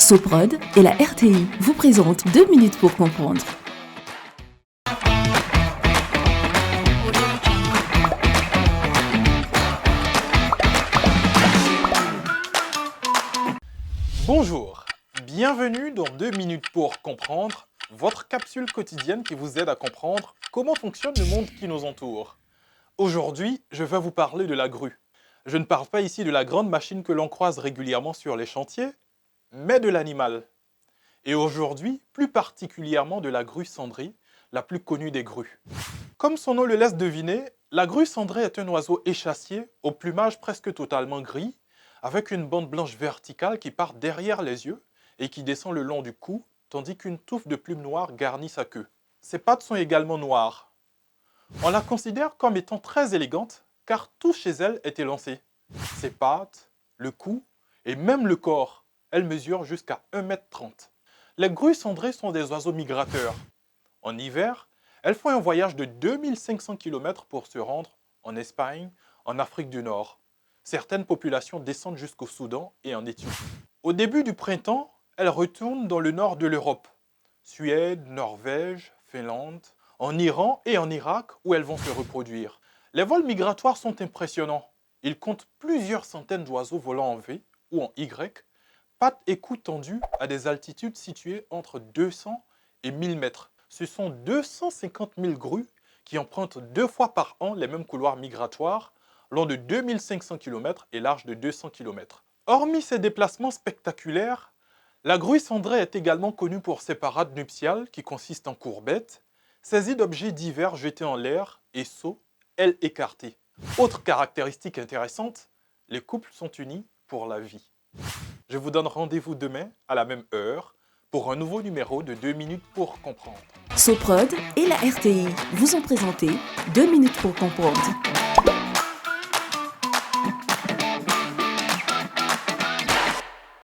Soprod et la RTI vous présentent 2 minutes pour comprendre. Bonjour, bienvenue dans 2 minutes pour comprendre, votre capsule quotidienne qui vous aide à comprendre comment fonctionne le monde qui nous entoure. Aujourd'hui, je vais vous parler de la grue. Je ne parle pas ici de la grande machine que l'on croise régulièrement sur les chantiers, mais de l'animal. Et aujourd'hui, plus particulièrement de la grue cendrée, la plus connue des grues. Comme son nom le laisse deviner, la grue cendrée est un oiseau échassier au plumage presque totalement gris, avec une bande blanche verticale qui part derrière les yeux et qui descend le long du cou, tandis qu'une touffe de plumes noires garnit sa queue. Ses pattes sont également noires. On la considère comme étant très élégante, car tout chez elle est élancé. Ses pattes, le cou et même le corps. Elle mesure jusqu'à 1,30 m. Les grues cendrées sont des oiseaux migrateurs. En hiver, elles font un voyage de 2500 km pour se rendre en Espagne, en Afrique du Nord. Certaines populations descendent jusqu'au Soudan et en Éthiopie. Au début du printemps, elles retournent dans le nord de l'Europe. Suède, Norvège, Finlande, en Iran et en Irak où elles vont se reproduire. Les vols migratoires sont impressionnants. Ils comptent plusieurs centaines d'oiseaux volant en V ou en Y, pattes et cou tendus à des altitudes situées entre 200 et 1000 mètres. Ce sont 250 000 grues qui empruntent 2 fois par an les mêmes couloirs migratoires, long de 2500 km et large de 200 km. Hormis ces déplacements spectaculaires, la grue cendrée est également connue pour ses parades nuptiales qui consistent en courbettes, saisie d'objets divers jetés en l'air et sauts, ailes écartées. Autre caractéristique intéressante, les couples sont unis pour la vie. Je vous donne rendez-vous demain à la même heure pour un nouveau numéro de 2 minutes pour comprendre. Soprod et la RTI vous ont présenté 2 minutes pour comprendre.